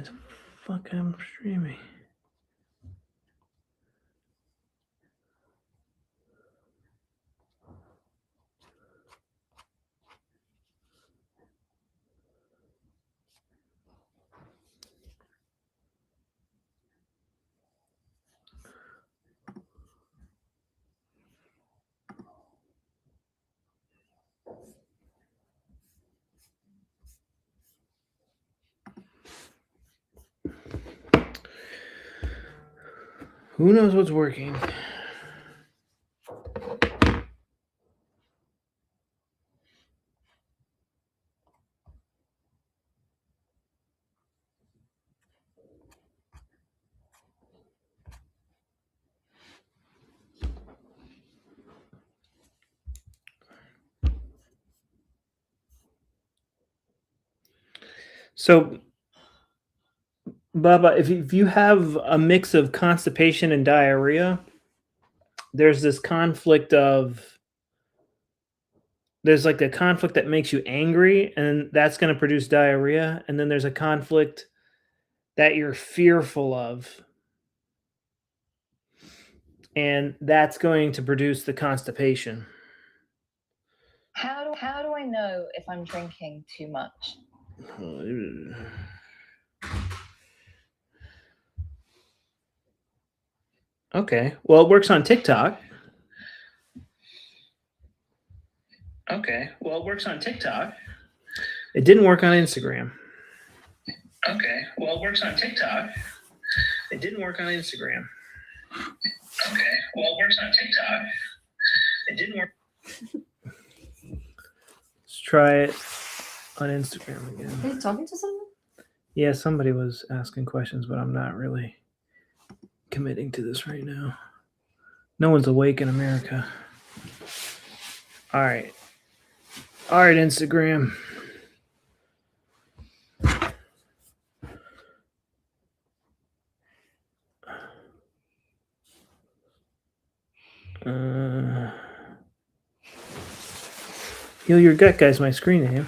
Why the fuck I'm streaming? Who knows what's working? So, Baba, if you have a mix of constipation and diarrhea, there's this conflict of there's like a conflict that makes you angry, and that's going to produce diarrhea, and then there's a conflict that you're fearful of, and that's going to produce the constipation. How do I know if I'm drinking too much? Okay. Well, it works on TikTok. Okay. Well, it works on TikTok. It didn't work on Instagram. Okay. Well, it works on TikTok. It didn't work on Instagram. Okay. Well, it works on TikTok. It didn't work. Let's try it on Instagram again. Are you talking to someone? Yeah, somebody was asking questions, but I'm not really committing to this right now. No one's awake in America. All right. All right, Instagram. Heal Your Gut, guys, my screen name.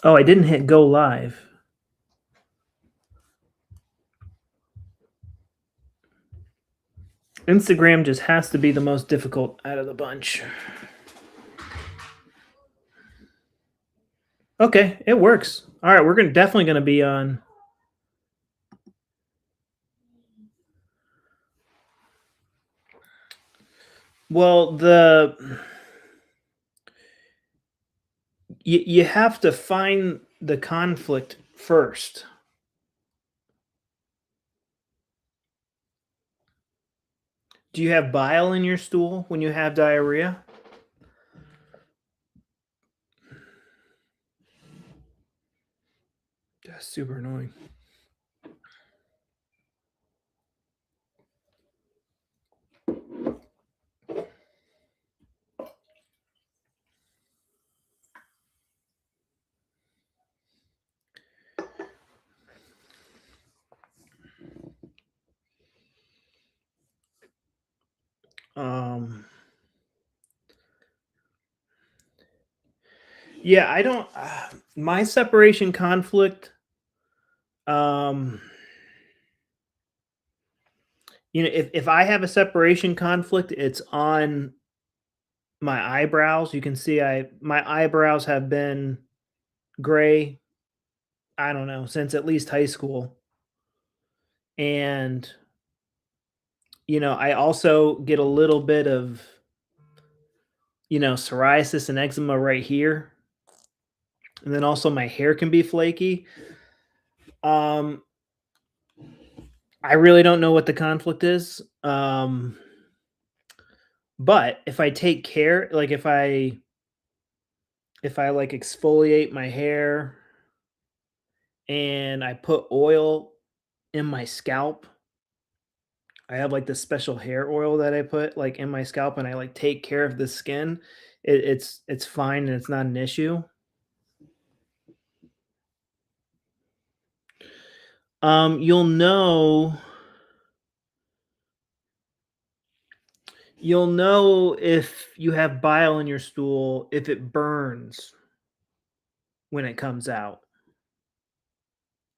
Oh, I didn't hit go live. Instagram just has to be the most difficult out of the bunch. Okay, it works. All right, we're definitely going to be on. Well, you have to find the conflict first. Do you have bile in your stool when you have diarrhea? That's super annoying. Yeah, I don't. My separation conflict. If I have a separation conflict, it's on my eyebrows. You can see my eyebrows have been gray. I don't know, since at least high school, and I also get a little bit of psoriasis and eczema right here. And then also my hair can be flaky. I really don't know what the conflict is. But if I take care, like if I like exfoliate my hair and I put oil in my scalp, I have like this special hair oil that I put like in my scalp, and I like take care of the skin. It's fine and it's not an issue. You'll know if you have bile in your stool if it burns when it comes out.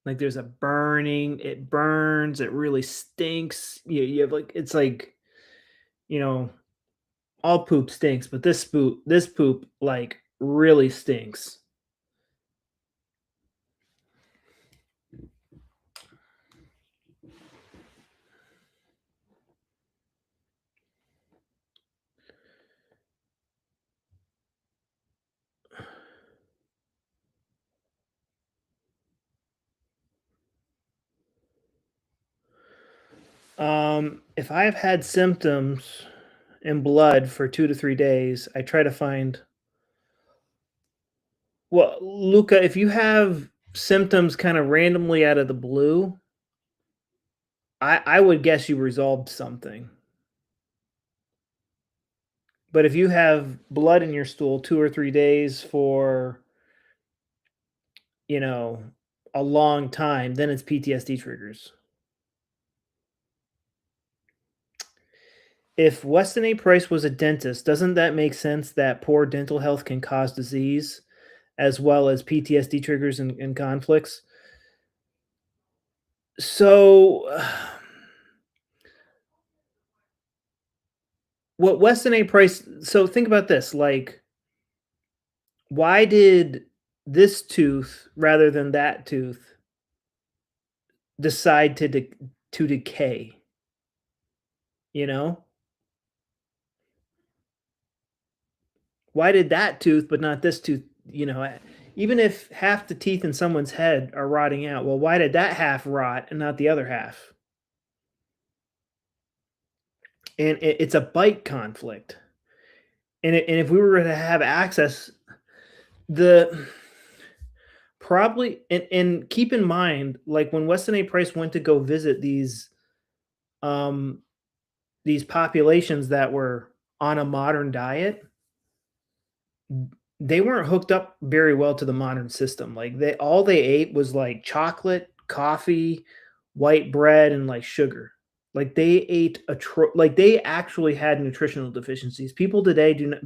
Like, there's a burning, it burns, it really stinks. You have, like it's like, you know, all poop stinks, but this poop, like, really stinks. If I've had symptoms in blood for 2 to 3 days, I try to find well, Luca, if you have symptoms kinda randomly out of the blue, I would guess you resolved something. But if you have blood in your stool 2 or 3 days for, you know, a long time, then it's PTSD triggers. If Weston A. Price was a dentist, doesn't that make sense that poor dental health can cause disease as well as PTSD triggers and conflicts? So, what Weston A. Price so think about this, like, why did this tooth rather than that tooth decide to decay, you know? Why did that tooth but not this tooth, even if half the teeth in someone's head are rotting out, well, why did that half rot and not the other half? And it's a bite conflict. And if we were to have access, the probably and keep in mind, like when Weston A. Price went to go visit um these populations that were on a modern diet, they weren't hooked up very well to the modern system. Like they ate was like chocolate, coffee, white bread, and like sugar. Like they ate like they actually had nutritional deficiencies. People today do not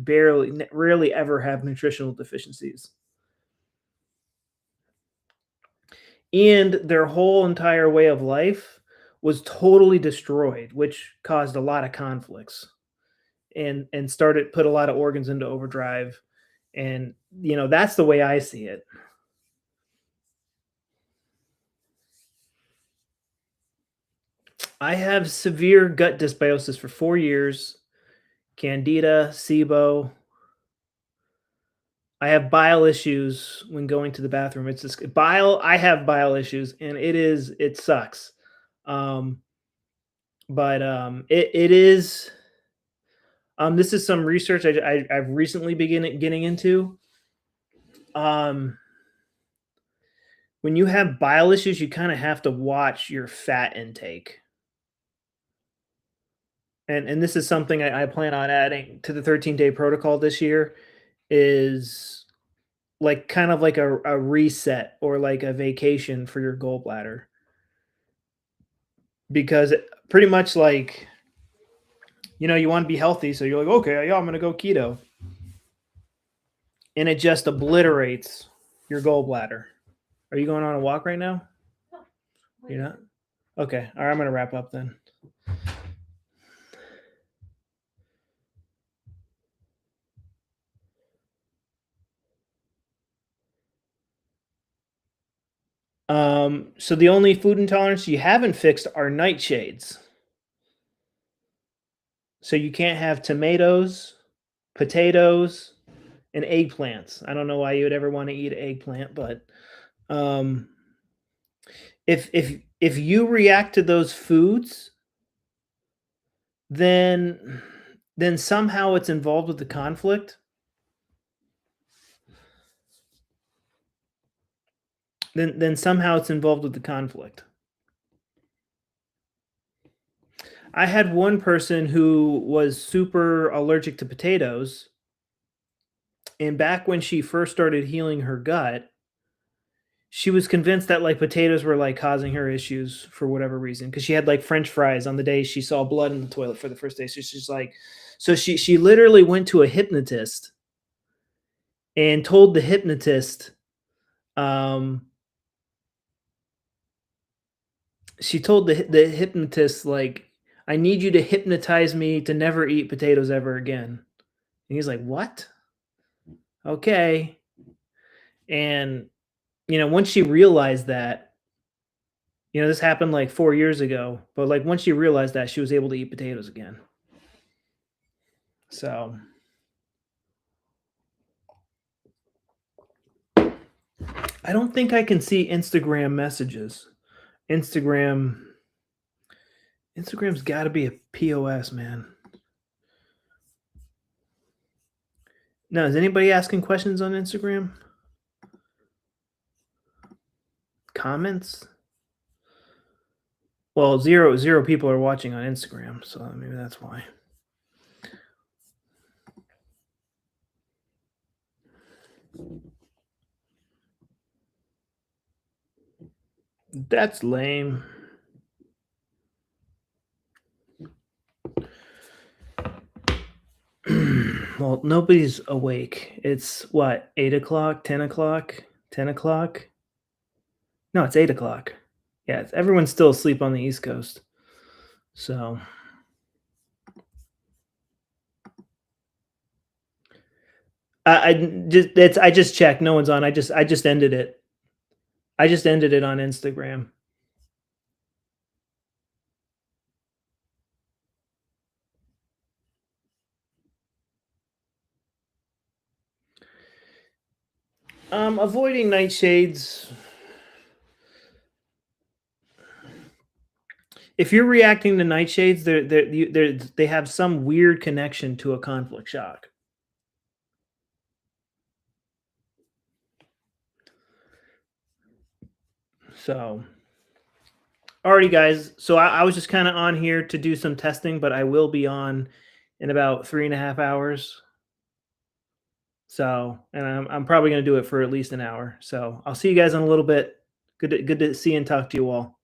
rarely ever have nutritional deficiencies. And their whole entire way of life was totally destroyed, which caused a lot of conflicts and started put a lot of organs into overdrive. And that's the way I see it. I have severe gut dysbiosis for 4 years, candida, SIBO. I have bile issues when going to the bathroom. It's just bile. I have bile issues, and it sucks. Um, but it is. This is some research I've recently begun getting into. Um, when you have bile issues, you kind of have to watch your fat intake. And this is something I plan on adding to the 13-day protocol this year is like kind of like a reset or like a vacation for your gallbladder because pretty much like you want to be healthy, so you're like, okay, yeah, I'm gonna go keto, and it just obliterates your gallbladder. Are you going on a walk right now? You're not. Okay, all right. I'm gonna wrap up then. So the only food intolerance you haven't fixed are nightshades. So you can't have tomatoes, potatoes, and eggplants. I don't know why you would ever want to eat eggplant, but um, if you react to those foods, then somehow it's involved with the conflict. Then somehow it's involved with the conflict. I had one person who was super allergic to potatoes, and back when she first started healing her gut, she was convinced that like potatoes were like causing her issues for whatever reason because she had like French fries on the day she saw blood in the toilet for the first day. So she's like, so she literally went to a hypnotist and told the hypnotist, um, she told the hypnotist like, I need you to hypnotize me to never eat potatoes ever again. And he's like, what? Okay. And once she realized that, this happened like 4 years ago, but like once she realized that, she was able to eat potatoes again. So I don't think I can see Instagram messages. Instagram Instagram's got to be a POS, man. Now, is anybody asking questions on Instagram? Comments? Well, zero people are watching on Instagram, so maybe that's why. That's lame. Well, nobody's awake. It's what, 8 o'clock, 10 o'clock, 10 o'clock? No, it's 8 o'clock. Yeah, everyone's still asleep on the East Coast. So I just checked. No one's on. I just ended it. I just ended it on Instagram. Avoiding nightshades. If you're reacting to nightshades, they have some weird connection to a conflict shock. So, alrighty, guys. So I was just kind of on here to do some testing, but I will be on in about 3.5 hours. So, and I'm probably going to do it for at least an hour. So I'll see you guys in a little bit. Good to see and talk to you all.